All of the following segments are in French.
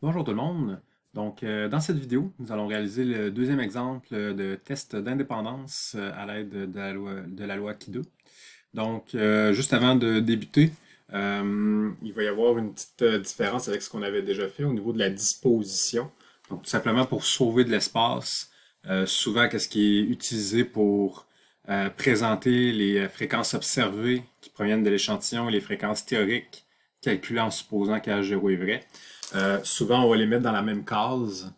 Bonjour tout le monde. Dans cette vidéo, nous allons réaliser le deuxième exemple de test d'indépendance à l'aide de la loi Ki 2. Juste avant de débuter, il va y avoir une petite différence avec ce qu'on avait déjà fait au niveau de la disposition. Donc, tout simplement pour sauver de l'espace, souvent, qu'est-ce qui est utilisé pour présenter les fréquences observées qui proviennent de l'échantillon et les fréquences théoriques calculées en supposant qu'H0 est vrai. Souvent, on va les mettre dans la même case,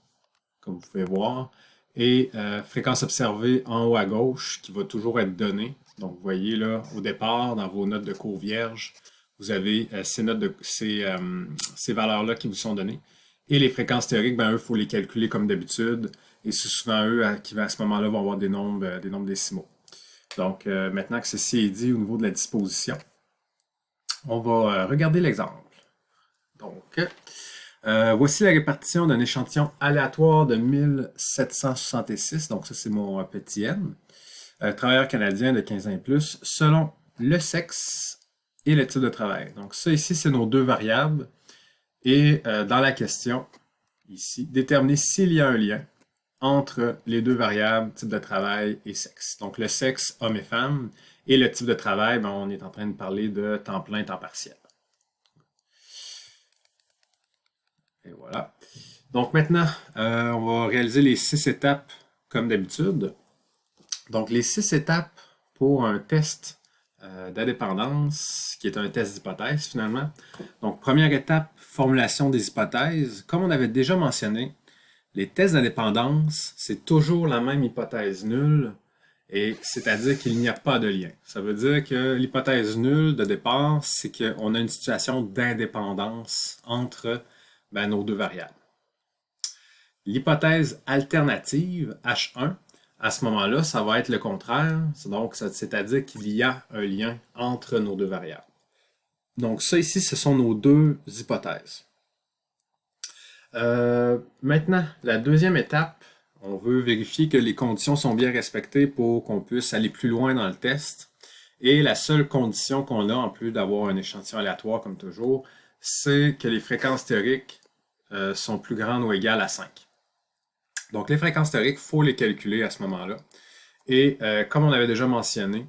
comme vous pouvez voir. Et fréquence observée en haut à gauche, qui va toujours être donnée. Donc, vous voyez là, au départ, dans vos notes de cours vierges, vous avez ces valeurs-là qui vous sont données. Et les fréquences théoriques, ben, eux, il faut les calculer comme d'habitude. Et c'est souvent eux qui, à ce moment-là, vont avoir des nombres décimaux. Maintenant que ceci est dit au niveau de la disposition, on va regarder l'exemple. Donc, voici la répartition d'un échantillon aléatoire de 1766. Donc, ça, c'est mon petit n. Travailleur canadien de 15 ans et plus, selon le sexe et le type de travail. Donc, ça ici, c'est nos deux variables. Et dans la question, ici, déterminer s'il y a un lien entre les deux variables, type de travail et sexe. Donc, le sexe, homme et femme, et le type de travail, ben, on est en train de parler de temps plein, temps partiel. Et voilà. Donc maintenant, on va réaliser les 6 étapes comme d'habitude. Donc les 6 étapes pour un test d'indépendance, qui est un test d'hypothèse finalement. Donc première étape, formulation des hypothèses. Comme on avait déjà mentionné, les tests d'indépendance, c'est toujours la même hypothèse nulle, et c'est-à-dire qu'il n'y a pas de lien. Ça veut dire que l'hypothèse nulle de départ, c'est qu'on a une situation d'indépendance entre nos deux variables. L'hypothèse alternative, H1, à ce moment-là, ça va être le contraire. Donc, c'est-à-dire qu'il y a un lien entre nos deux variables. Donc, ça ici, ce sont nos deux hypothèses. Maintenant, la deuxième étape, on veut vérifier que les conditions sont bien respectées pour qu'on puisse aller plus loin dans le test. Et la seule condition qu'on a, en plus d'avoir un échantillon aléatoire comme toujours, c'est que les fréquences théoriques sont plus grandes ou égales à 5. Donc, les fréquences théoriques, il faut les calculer à ce moment-là. Et comme on avait déjà mentionné,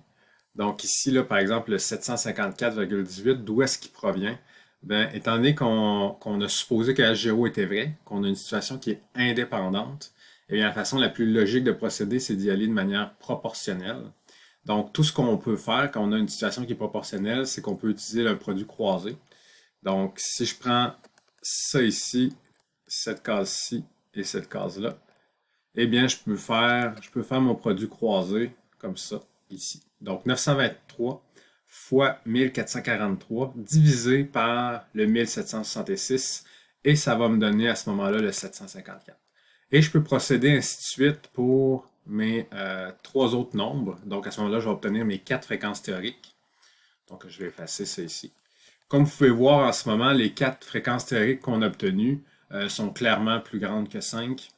donc ici, là, par exemple, le 754,18, d'où est-ce qu'il provient? Ben, étant donné qu'on a supposé que H0 était vrai, qu'on a une situation qui est indépendante, et bien, la façon la plus logique de procéder, c'est d'y aller de manière proportionnelle. Donc, tout ce qu'on peut faire quand on a une situation qui est proportionnelle, c'est qu'on peut utiliser le produit croisé. Donc, si je prends ça ici, cette case-ci et cette case-là, eh bien, je peux faire mon produit croisé comme ça, ici. Donc, 923 fois 1443 divisé par le 1766 et ça va me donner à ce moment-là le 754. Et je peux procéder ainsi de suite pour mes trois autres nombres. Donc, à ce moment-là, je vais obtenir mes 4 fréquences théoriques. Donc, je vais effacer ça ici. Comme vous pouvez voir en ce moment, les 4 fréquences théoriques qu'on a obtenues sont clairement plus grandes que 5.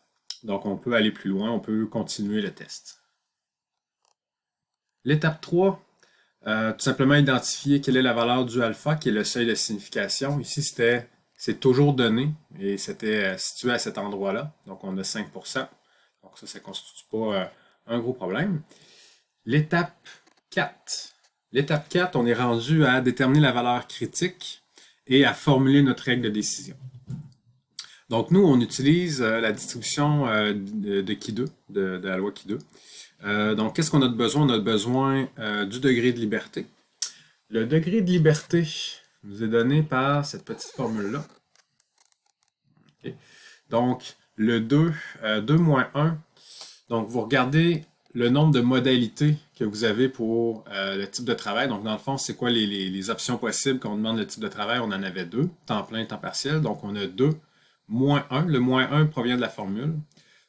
Donc, on peut aller plus loin, on peut continuer le test. L'étape 3, tout simplement identifier quelle est la valeur du alpha, qui est le seuil de signification. Ici, c'est toujours donné et c'était situé à cet endroit-là. Donc, on a 5%. Donc, ça ne constitue pas un gros problème. L'étape 4. L'étape 4, on est rendu à déterminer la valeur critique et à formuler notre règle de décision. Donc, nous, on utilise la distribution de Ki 2, de la loi Ki 2. Donc, qu'est-ce qu'on a de besoin? On a besoin du degré de liberté. Le degré de liberté nous est donné par cette petite formule-là. Okay. Donc, le 2, 2 moins 1. Donc, vous regardez le nombre de modalités que vous avez pour le type de travail. Donc, dans le fond, c'est quoi les options possibles quand on demande le type de travail? On en avait 2, temps plein, temps partiel. Donc, on a 2 moins 1. Le moins 1 provient de la formule,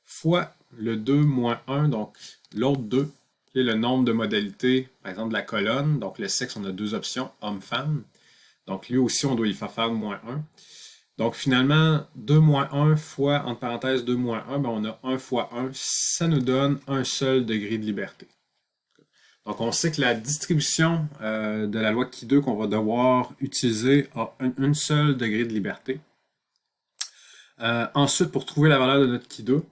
fois le 2 moins 1, donc l'autre 2, qui est le nombre de modalités, par exemple, de la colonne. Donc, le sexe, on a 2 options, homme-femme. Donc, lui aussi, on doit y faire moins 1. Donc, finalement, 2 moins 1 fois, entre parenthèses, 2 moins 1, ben on a 1 fois 1. Ça nous donne un seul degré de liberté. Donc, on sait que la distribution de la loi Ki 2 qu'on va devoir utiliser a un seul degré de liberté. Ensuite, pour trouver la valeur de notre Ki2,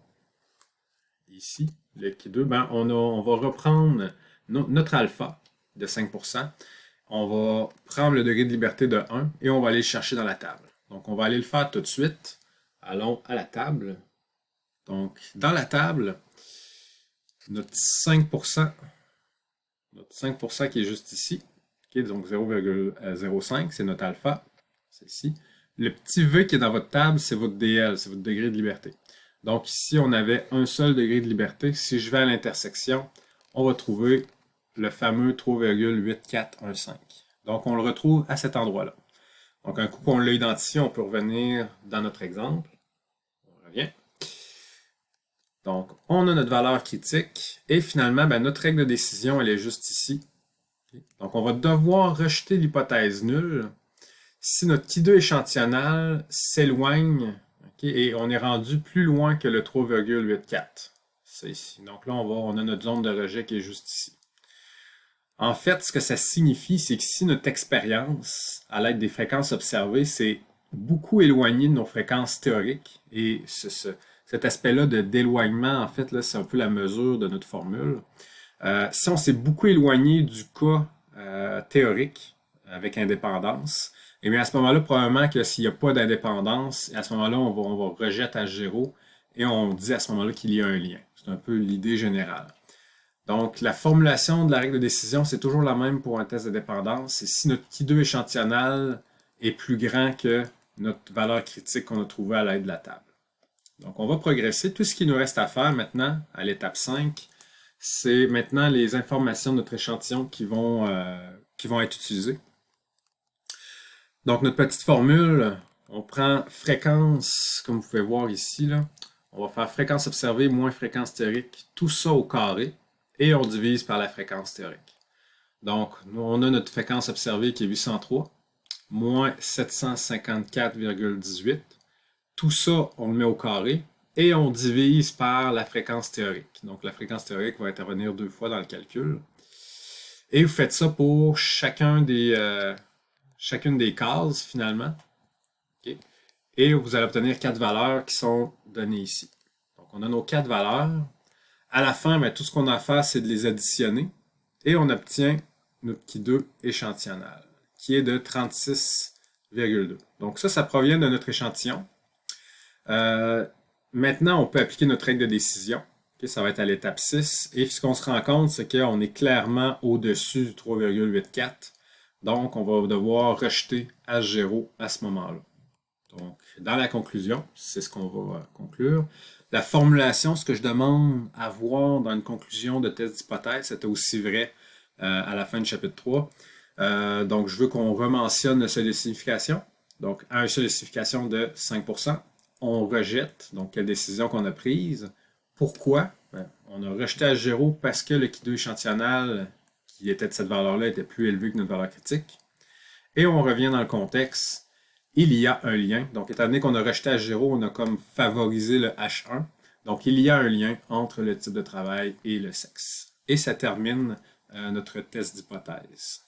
ici, le Ki2, ben, on va reprendre notre alpha de 5%. On va prendre le degré de liberté de 1 et on va aller le chercher dans la table. Donc, on va aller le faire tout de suite. Allons à la table. Donc, dans la table, notre 5%, qui est juste ici, okay, donc 0,05, c'est notre alpha, c'est ici. Le petit V qui est dans votre table, c'est votre DL, c'est votre degré de liberté. Donc ici, on avait un seul degré de liberté. Si je vais à l'intersection, on va trouver le fameux 3,8415. Donc on le retrouve à cet endroit-là. Donc un coup qu'on l'a identifié, on peut revenir dans notre exemple. On revient. Donc on a notre valeur critique et finalement, ben, notre règle de décision, elle est juste ici. Donc on va devoir rejeter l'hypothèse nulle si notre Ki2 échantillonnal s'éloigne, okay, et on est rendu plus loin que le 3,84. C'est ici. Donc là, on a notre zone de rejet qui est juste ici. En fait, ce que ça signifie, c'est que si notre expérience, à l'aide des fréquences observées, c'est beaucoup éloigné de nos fréquences théoriques, et cet aspect-là d'éloignement, en fait, c'est un peu la mesure de notre formule. Si on s'est beaucoup éloigné du cas théorique avec indépendance, et bien à ce moment-là, probablement que s'il n'y a pas d'indépendance, à ce moment-là, on va rejeter H0 et on dit à ce moment-là qu'il y a un lien. C'est un peu l'idée générale. Donc, la formulation de la règle de décision, c'est toujours la même pour un test de dépendance. C'est si notre Ki2 échantillonnal est plus grand que notre valeur critique qu'on a trouvée à l'aide de la table. Donc, on va progresser. Tout ce qu'il nous reste à faire maintenant, à l'étape 5, c'est maintenant les informations de notre échantillon qui vont être utilisées. Donc, notre petite formule, on prend fréquence, comme vous pouvez voir ici, là. On va faire fréquence observée moins fréquence théorique, tout ça au carré, et on divise par la fréquence théorique. Donc, on a notre fréquence observée qui est 803, moins 754,18. Tout ça, on le met au carré, et on divise par la fréquence théorique. Donc, la fréquence théorique va intervenir 2 fois dans le calcul. Et vous faites ça pour chacune des cases, finalement. Okay. Et vous allez obtenir 4 valeurs qui sont données ici. Donc, on a nos 4 valeurs. À la fin, bien, tout ce qu'on a à faire, c'est de les additionner. Et on obtient notre Ki2 échantillonnal, qui est de 36,2. Donc ça provient de notre échantillon. Maintenant, on peut appliquer notre règle de décision. Okay, ça va être à l'étape 6. Et ce qu'on se rend compte, c'est qu'on est clairement au-dessus du 3,84. Donc, on va devoir rejeter H0 à ce moment-là. Donc, dans la conclusion, c'est ce qu'on va conclure. La formulation, ce que je demande à voir dans une conclusion de test d'hypothèse, c'était aussi vrai à la fin du chapitre 3. Donc, je veux qu'on rementionne le seuil de signification. Donc, à un seuil de signification de 5%, on rejette, donc quelle décision qu'on a prise. Pourquoi? Ben, on a rejeté H0 parce que le Ki2 échantillonnal, qui était de cette valeur-là, était plus élevé que notre valeur critique. Et on revient dans le contexte. Il y a un lien. Donc, étant donné qu'on a rejeté H0, on a comme favorisé le H1. Donc, il y a un lien entre le type de travail et le sexe. Et ça termine notre test d'hypothèse.